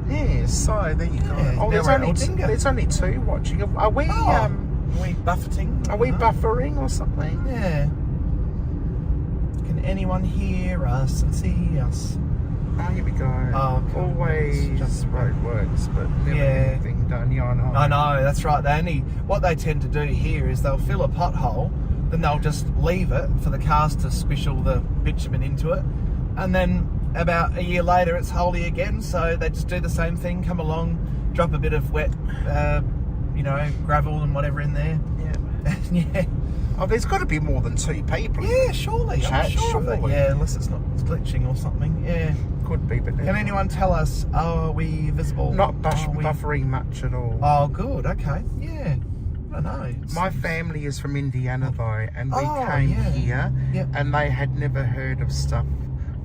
Yeah, so there you go. Yeah, Oh, there's only two watching. Are we buffeting? Are we buffering or something? Yeah. Can anyone hear us and see us? Oh, here we go. Oh, cool. Always roadworks, but never anything done. Yeah, I know. I know, that's right. What they tend to do here is they'll fill a pothole, then they'll just leave it for the cars to squish all the bitumen into it, and then about a year later it's holey again, so they just do the same thing, come along, drop a bit of wet, gravel and whatever in there. Yeah. Yeah. Oh, there's got to be more than two people. Yeah, surely. I'm sure of it. Yeah, unless it's not glitching or something. Yeah. Could be, but... Can anyone tell us, are we visible? Not buffering much at all. Oh, good. Okay. Yeah. I don't know. My family is from Indiana, though, and we came here, and they had never heard of stuff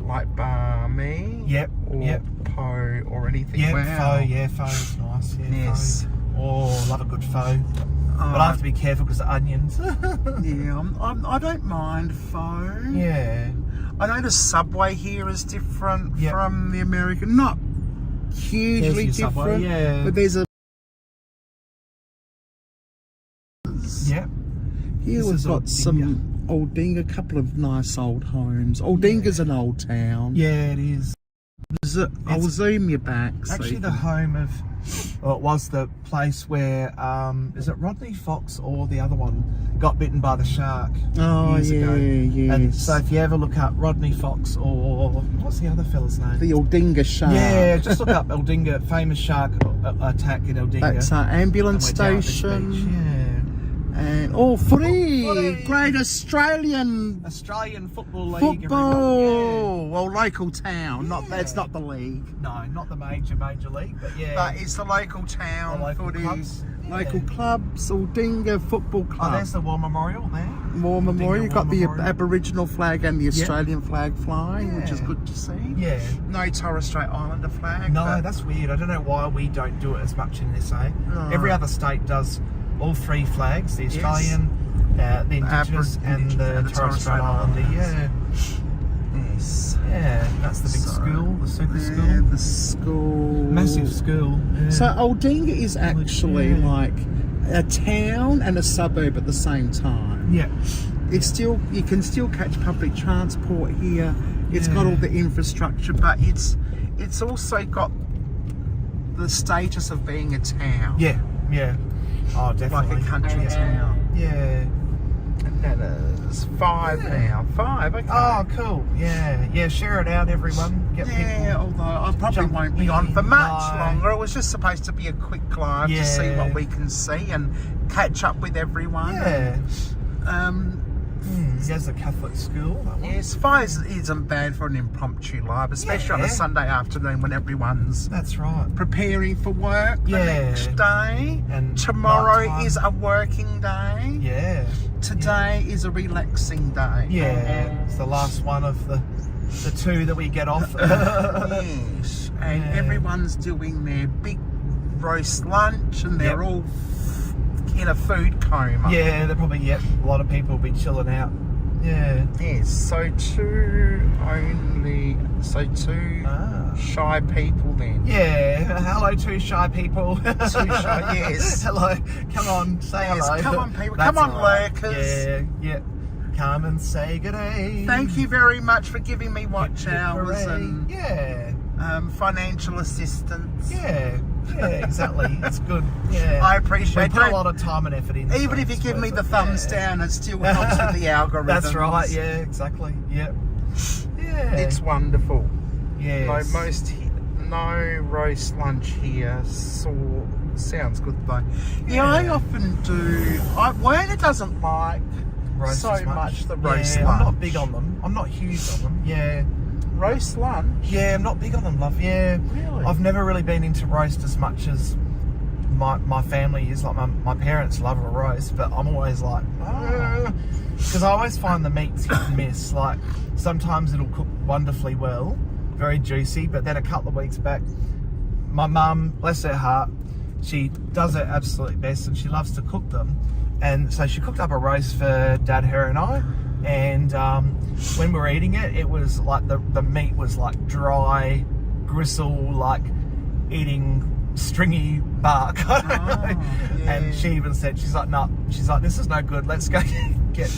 like barmy or po or anything. Yeah, wow. Pho is nice. Yeah, yes. Pho. Oh, love a good pho. But I have to be careful because of onions. Yeah, I don't mind pho. Yeah. I know the Subway here is different from the American. Not hugely different, Subway, but there's a... Yeah. Here we've got some Aldinga, a couple of nice old homes. Aldinga's an old town. Yeah, it is. I'll zoom you back. Actually, the home of... Well, it was the place where, is it Rodney Fox or the other one got bitten by the shark years ago? Yeah. And so if you ever look up Rodney Fox or what's the other fella's name? The Aldinga shark. Yeah, just look up Aldinga, famous shark attack in Aldinga. That's our ambulance station. Yeah. And footy, great Australian Football League. Football, well, local town. It's not the league. No, not the major league, but yeah. But it's the local town footy. Clubs. Local clubs, Aldinga Football Club. Oh, there's the War Memorial there. War Memorial. You've got the Aboriginal flag and the Australian flag flying, which is good to see. Yeah. No Torres Strait Islander flag. No, that's weird. I don't know why we don't do it as much in SA. No. Every other state does all three flags: the Australian, the Indigenous, and the Torres Strait Islander. Yeah. Yes. Yeah, that's the big school, the super school. Yeah, the school. Massive school. Yeah. So Aldinga is actually like a town and a suburb at the same time. Yeah. You can still catch public transport here. It's got all the infrastructure, but it's also got the status of being a town. Yeah. Oh, definitely. Like a country town. Yeah. And that is 5 now. 5, okay. Oh, cool. Yeah. Share it out, everyone. Get people. Although I probably won't be on for much longer. It was just supposed to be a quick live to see what we can see and catch up with everyone. Yeah. There's a Catholic school. That one. Yes, 5 isn't bad for an impromptu live, especially on a Sunday afternoon when everyone's preparing for work the next day. And tomorrow is a working day. Yeah. Today is a relaxing day. Yeah. It's the last one of the 2 that we get off. Yes. And everyone's doing their big roast lunch and they're all in a food coma. Yeah, they're probably, a lot of people will be chilling out. Yeah. Yes, so 2 shy people then. Yeah, hello 2 shy people. 2 shy, yes. Hello, come on, say hello. Come on people, come on lurkers. Yeah. Come and say good day. Thank you very much for giving me watch hours and financial assistance. Yeah, exactly. It's good. Yeah, I appreciate it. We put a lot of time and effort in. Even if you give me the thumbs down, it still helps with the algorithm. That's right. Yeah, exactly. Yep. Yeah. It's wonderful. Yeah. No roast lunch here. Sounds good though. Yeah, I often do. Werner doesn't like roast so much the roast lunch. I'm not big on them. I'm not huge on them. Yeah. Roast lunch? Yeah, I'm not big on them, love. Yeah. Really? I've never really been into roast as much as my family is like, my parents love a roast, but I'm always like, because I always find the meat's hit and miss. Like, sometimes it'll cook wonderfully well, very juicy, but then a couple of weeks back, my mum, bless her heart, she does her absolute best and she loves to cook them. And so she cooked up a roast for Dad, her and I, and when we were eating it, it was like the meat was like dry, gristle, like eating stringy bark. I don't know. Yeah. And she even said, she's like, no, this is no good, let's go get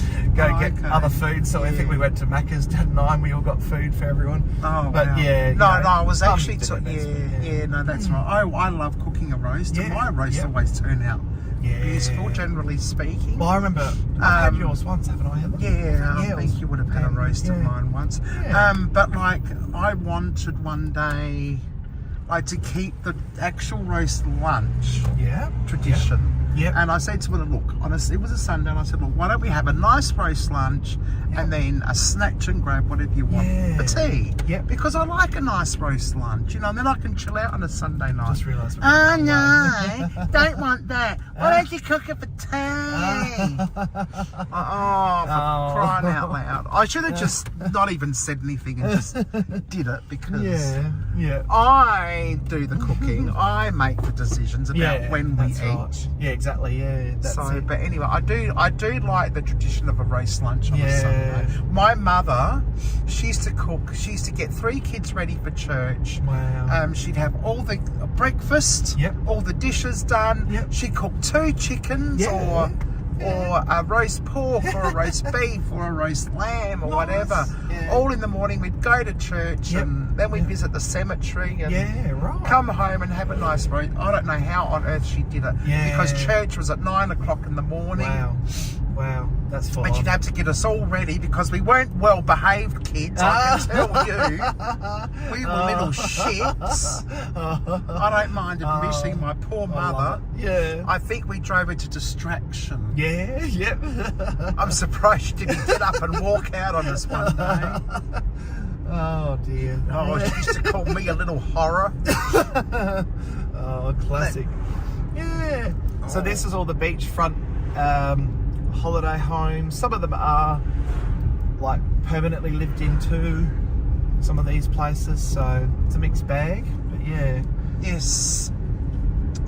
other food. So I think we went to Macca's, Dad and I, and we all got food for everyone. Oh, but wow. yeah, no, I was actually no, that's Mm. right. I love cooking a roast, and my roasts always turn out beautiful, generally speaking. Well, I remember I've had yours once, haven't I, Heather? Yeah, I think you would have had a roast of mine once. Yeah. But like, I wanted one day, like, to keep the actual roast lunch tradition. Yep. And I said to her, look, honestly, it was a Sunday, and I said, look, why don't we have a nice roast lunch and then a snatch and grab whatever you want for tea? Yep. Because I like a nice roast lunch, and then I can chill out on a Sunday night. Just realised. Oh no, don't want that. Why don't you cook it for tea? For crying out loud. I should have just not even said anything and just did it, because I do the cooking. I make the decisions about when we eat. Right. Yeah, exactly. Yeah, that's it. But anyway, I do like the tradition of a roast lunch on a Sunday. My mother, she used to cook. She used to get 3 kids ready for church. Wow. She'd have all the breakfast, all the dishes done. Yep. She'd cook 2 chickens or a roast pork or a roast beef or a roast lamb or whatever. Yeah. All in the morning, we'd go to church and then we'd visit the cemetery and come home and have a nice roast. I don't know how on earth she did it, because church was at 9 o'clock in the morning. Wow, that's fine. But you'd have to get us all ready, because we weren't well-behaved kids, I can tell you. We were little shits. I don't mind admitting my poor mother. I think we drove her to distraction. I'm surprised she didn't get up and walk out on us one day. Oh dear. Oh, she used to call me a little horror. Oh, classic. So this is all the beachfront holiday homes. Some of them are like permanently lived into, some of these places, so it's a mixed bag. But yes,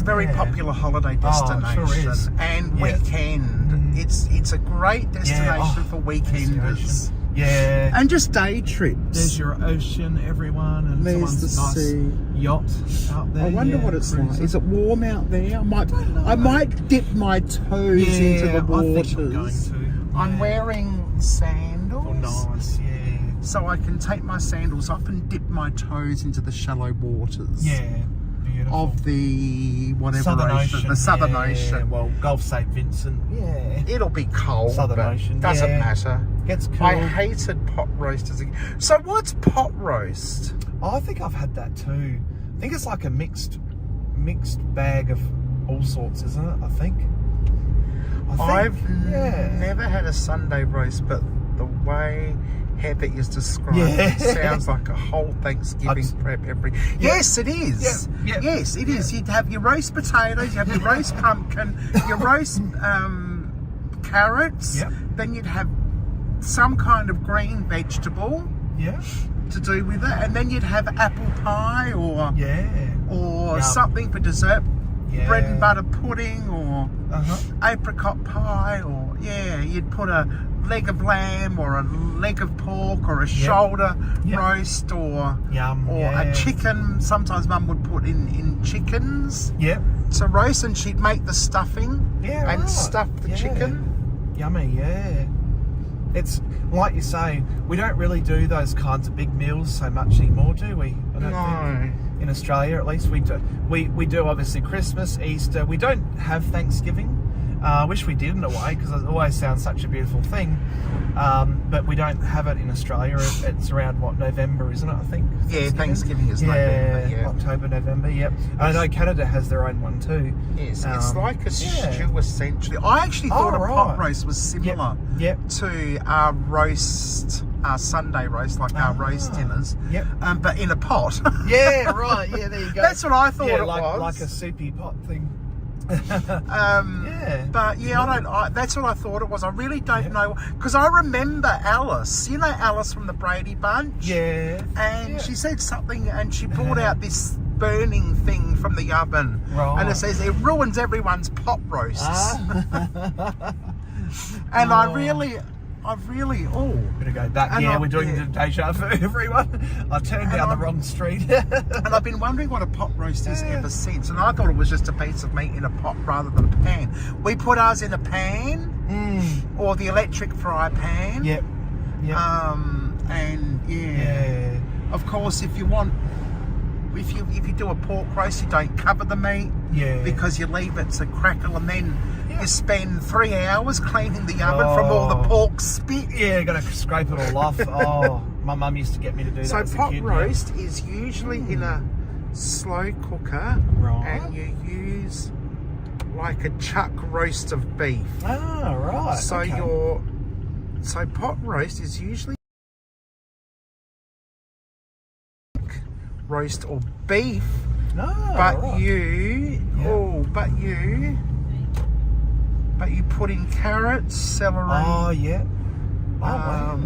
very popular holiday destination. Oh, it sure is. And weekend. It's a great destination for weekenders. And just day trips. There's your ocean, everyone, and there's the nice sea. Yacht out there. I wonder what it's like. Is it warm out there? I might dip my toes into the waters. I think I'm going to. I'm wearing sandals. Oh, nice, So I can take my sandals off and dip my toes into the shallow waters. Beautiful. Of the whatever Southern ocean, the Southern Ocean. Well, Gulf St. Vincent. It'll be cold. Southern Ocean. Doesn't matter. Gets cool. I hated pot roasters. So what's pot roast? I think I've had that too. I think it's like a mixed bag of all sorts, isn't it? I think. I've never had a Sunday roast, but the way Heather is described it sounds like a whole Thanksgiving prep every... Yes, it is. Yes, it is. You'd have your roast potatoes, you have your roast pumpkin, your roast carrots, then you'd have some kind of green vegetable to do with it, and then you'd have apple pie or something for dessert, bread and butter pudding or apricot pie, or you'd put a leg of lamb or a leg of pork or a shoulder roast or a chicken. Sometimes Mum would put in chickens to roast, and she'd make the stuffing and stuff the chicken. Yummy, It's like you say, we don't really do those kinds of big meals so much anymore, do we? I don't think. In Australia, at least we do. We do obviously Christmas, Easter. We don't have Thanksgiving. I wish we did in a way, because it always sounds such a beautiful thing. But we don't have it in Australia. It's around November, isn't it? I think. Thanksgiving is November. October, November. I know Canada has their own one too. Yes, it's like a stew essentially. I actually thought a pot roast was similar to our roast. Our Sunday roast, like our roast dinners, but in a pot. There you go. That's what I thought it was. Like a soupy pot thing. Yeah. But yeah, that's what I thought it was. I really don't know, because I remember Alice. You know Alice from the Brady Bunch? Yeah. And she said something, and she pulled out this burning thing from the oven, Right. and it says it ruins everyone's pot roasts. And Oh. I really, Better go back. And Yeah, I- we're doing yeah. the deja vu, everyone. I turned down the wrong street. and I've been wondering what a pot roast is ever since, and I thought it was just a piece of meat in a pot rather than a pan. We put ours in a pan or the electric fry pan. Yep. And yeah, of course, if you do a pork roast, you don't cover the meat, because you leave it to crackle, and then you spend 3 hours cleaning the oven from all the pork spit. Yeah, gotta scrape it all off. Oh, my mum used to get me to do that So as a pot kid. roast is usually in a slow cooker, Right. and you use like a chuck roast of beef. Ah, right. So okay. so pot roast is usually roast or beef, No, but right. you put in carrots, celery, Oh, yeah. Oh, wow.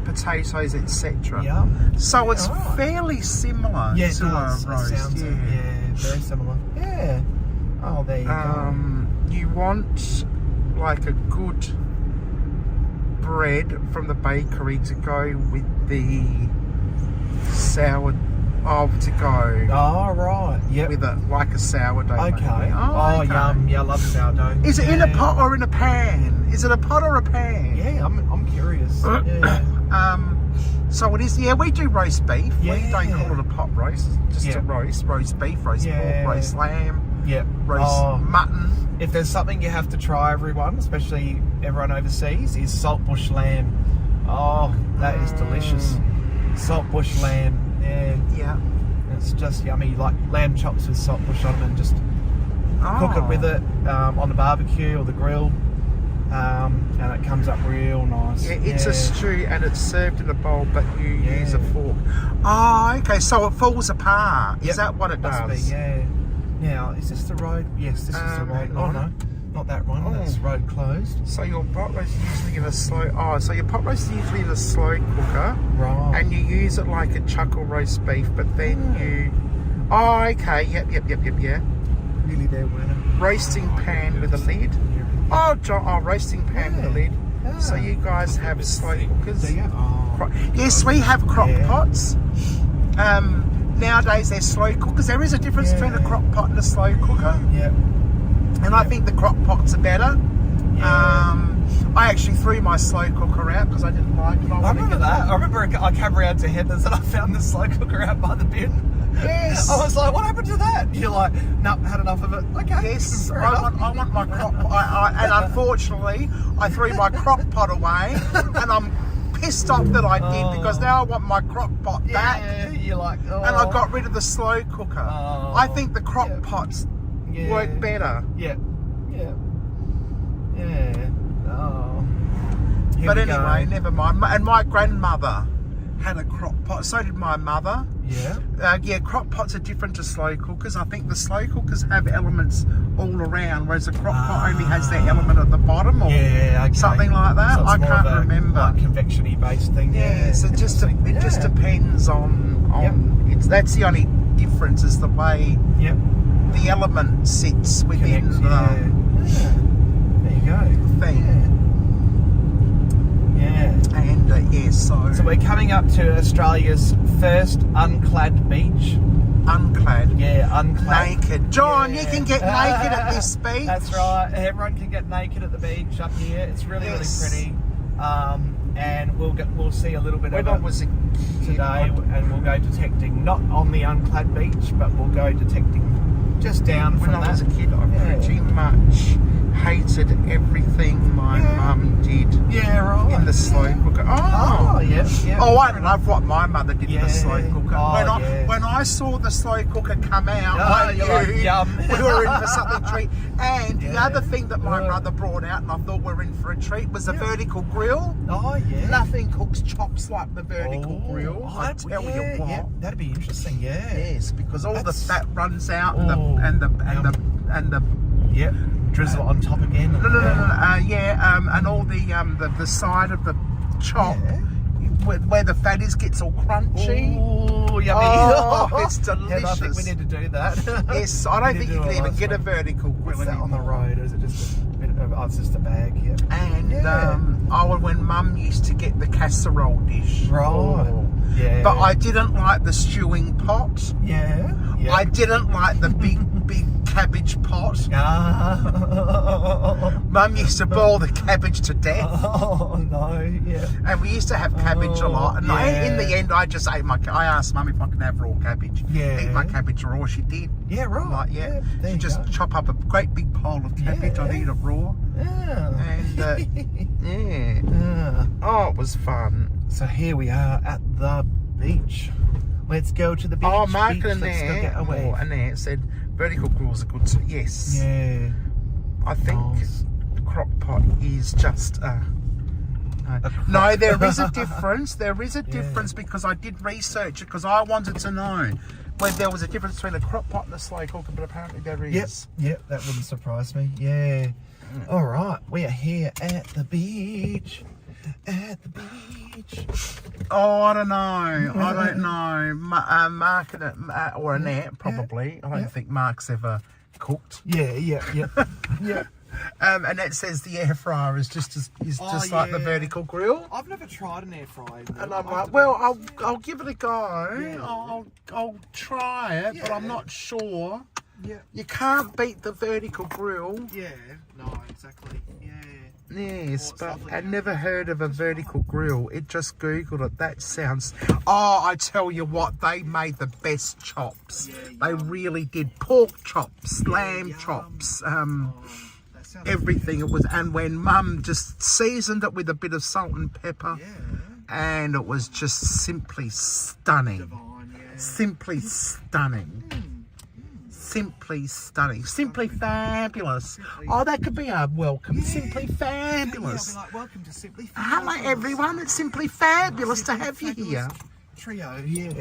potatoes, etc. Yeah. So it's Alright. fairly similar Yeah, it to does. a roast. It sounds very similar. Yeah. Oh, there you go. You want like a good bread from the bakery to go with the to go Oh, right. Yep. with it, like a sourdough. Okay. maybe. Oh, okay. yum. Yeah, I love sourdough. Is it in a Yeah. pot or in a pan? Is it a pot or a pan? Yeah, I'm curious. Yeah. So it is. Yeah, we do roast beef. We Yeah. don't call it a pot roast. Just Yeah. a roast beef, roast Yeah. pork, roast lamb, Yep. roast Oh, mutton. if there's something you have to try, everyone, especially everyone overseas, is saltbush lamb. Oh, that is delicious. Saltbush lamb. Yeah. Yeah. It's just yummy, like lamb chops with saltbush on them, and just cook it with it on the barbecue or the grill, and it comes up real nice. Yeah, it's a stew, and it's served in a bowl, but you use a fork. Oh, okay. So it falls apart. Yep, Is that what it must does? be, yeah. Now, is this the road? Yes, this is the road. hang Oh on. no, not that one. That's road closed. So your pot roast is usually in a slow. Oh, so your pot roast is usually in a slow cooker, Right. and you use it like a chuckle roast beef, but then you. Oh, okay. Yep. Yeah. Really there, Werner. Roasting pan with a lid. Oh, roasting pan with a lid. So you guys have slow cookers? Do you? Oh. Yes, we have crock Yeah. pots. Nowadays they're slow cookers. There is a difference between a crock pot and a slow cooker, Yeah. and I think the crock pots are better. Yeah. I actually threw my slow cooker out because I didn't like it. I remember that. I remember I came around to Heather's and I found the slow cooker out by the bin. Yes. I was like, what happened to that? You're like, nope, had enough of it. Okay. Yes, fair I enough. want my crock pot. And unfortunately, I threw my crock pot away, and I'm pissed off that I did, because now I want my crock pot back. Yeah, you're like, oh. And I got rid of the slow cooker. Oh, I think the crock yeah. pots Yeah. work better. Yeah. Oh. Here But we anyway, go. never mind. And my grandmother had a crock pot. So did my mother. Yeah. Crock pots are different to slow cookers. I think the slow cookers have elements all around, whereas a crock pot only has that element at the bottom, or Yeah, okay. something like that. So it's I more can't of a, remember. Like, convection-y based thing. Yeah, so it just depends on that's the only difference, is the way Yep. the element sits within Connects, the yeah. There you go. thing. Yeah. And So we're coming up to Australia's first unclad beach. unclad. Yeah, unclad. Naked. John, you Yeah. can get naked at this beach. That's right. Everyone can get naked at the beach up here. It's really, Yes. really pretty. And we'll see a little bit When of I it was a kid, today, and we'll go detecting not on the unclad beach, but we'll go detecting just down when from I that. was a kid, I Yeah. pretty much hated everything my mum did Yeah, right. in the slow cooker. Oh, yeah. Oh, I love what my mother did in Yeah. the slow cooker. Oh, When I saw the slow cooker come out, Oh, I you're knew like, yum. we were in for something treat. And the Yeah. other thing that my Yeah. brother brought out, and I thought we were in for a treat, was the vertical grill. Oh, yeah. Nothing cooks chops like the vertical grill. I that- tell you what. Yeah, that'd be interesting. Yeah. Yes, because all That's- the fat runs out, Oh, and the yum. Yep. Drizzle on top again. No. And all the side of the chop where the fatties gets all crunchy. Oh, yummy. Oh, it's delicious. Yeah, I think we need to do that. Yes, I don't think you can even get a vertical grill What's that on the anymore. road, or is it just a bit of, it's just a bag, yeah. And when Mum used to get the casserole dish. Right. Oh. Yeah. But I didn't like the stewing pot. Yeah. I didn't like the big cabbage pot. Mum used to boil the cabbage to death. Oh no, yeah. And we used to have cabbage a lot. And in the end, I just ate I asked Mum if I could have raw cabbage. Yeah. Eat my cabbage raw. She did. Yeah, right. Like, there She'd you just go. chop up a great big pile of cabbage. I'd eat it raw. Yeah. And oh, it was fun. So here we are at the beach. Let's go to the beach. Oh, Mark beach. and Let's go get away. Annette said vertical grills are good too. Yes. Yeah. I think Nice. crock pot is just no, there is a difference. There is a difference because I did research it because I wanted to know whether there was a difference between a crock pot and a slow cooker, but apparently there is. Yep, that wouldn't surprise me. Yeah. All right, we are here at the beach. At the beach. Oh, I don't know. Mark and or Annette probably. I don't think Mark's ever cooked. Yeah. Annette says the air fryer is just like the vertical grill. I've never tried an air fryer. And I'm like, well, I'll give it a go. Yeah. I'll try it, but I'm not sure. Yeah. You can't beat the vertical grill. Yeah. No, exactly. Yeah. Yes, but I'd never heard of a vertical grill. It just Googled it. That sounds... Oh, I tell you what, they made the best chops. They really did. Pork chops, lamb chops, everything. It was, and when Mum just seasoned it with a bit of salt and pepper, and it was just simply stunning. Divine, Simply stunning. Simply stunning. Simply fabulous. Oh, that could be a welcome. Simply fabulous. Yeah, I'll be like, welcome to Simply Fabulous. Hello, everyone. It's simply fabulous to have you here. Trio, yeah.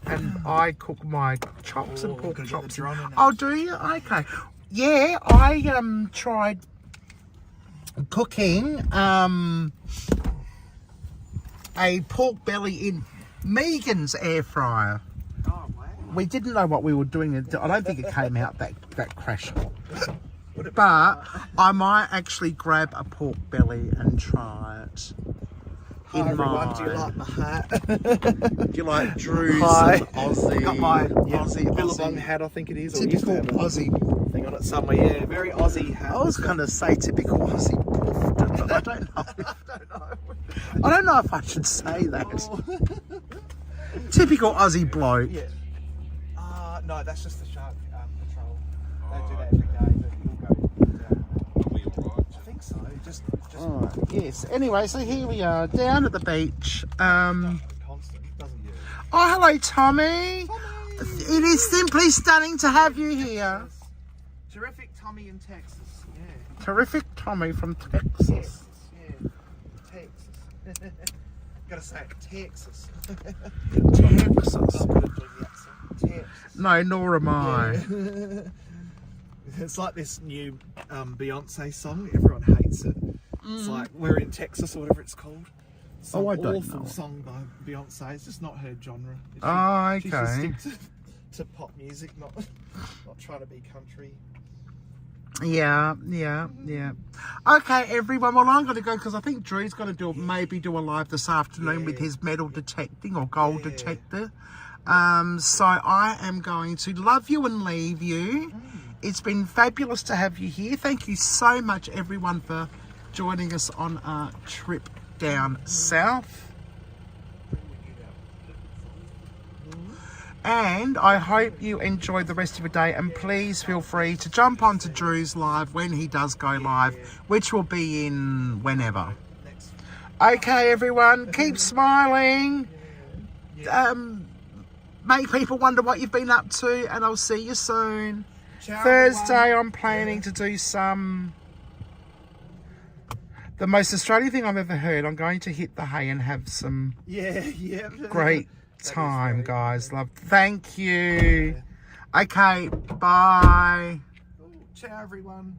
And I cook my chops and pork gotta get chops. the drum in. Oh, do you? Okay. Yeah, I tried cooking a pork belly in Megan's air fryer. Oh, wow. We didn't know what we were doing. I don't think it came out that crashing. But I might actually grab a pork belly and try it. Hi everyone, do you like my hat? Do you like Drew's Hi. Aussie? Got my Aussie Billabong hat, I think it is. Or Typical used to have a Aussie. thing on it somewhere. Yeah, very Aussie hat. I was going to say typical Aussie puffed, but I don't know. I don't know if I should say that. Typical Aussie bloke. Yeah. No, that's just the shark patrol. They do that every day, but we'll go down. Are we alright? I think so. Just Alright, yes. Anyway, so here we are, down at the beach. constant, doesn't it? Oh, hello, Tommy. It is simply stunning to have you here. Terrific Tommy in Texas. Yeah. Terrific Tommy from Texas. Texas. Yeah. Texas. Gotta say it, Texas. Texas. I'm good at doing the accent. Texas. No, nor am I. Yeah. It's like this new Beyonce song. Everyone hates it. It's like We're in Texas or whatever it's called. Some I don't awful know. song by Beyonce. It's just not her genre. She should Okay. stick to pop music, not trying to be country. Yeah. Okay, everyone. Well, I'm going to go because I think Drew's going to maybe do a live this afternoon with his metal detecting or gold detector. So I am going to love you and leave you. It's been fabulous to have you here. Thank you so much, everyone, for joining us on our trip down south. And I hope you enjoy the rest of your day, and please feel free to jump onto Drew's live when he does go live, which will be in whenever. Okay, everyone, keep smiling. Make people wonder what you've been up to, and I'll see you soon. Ciao, Thursday, everyone. I'm planning to do the most Australian thing I've ever heard. I'm going to hit the hay and have some great time, guys. Love. Thank you. Okay, bye. Ooh. Ciao, everyone.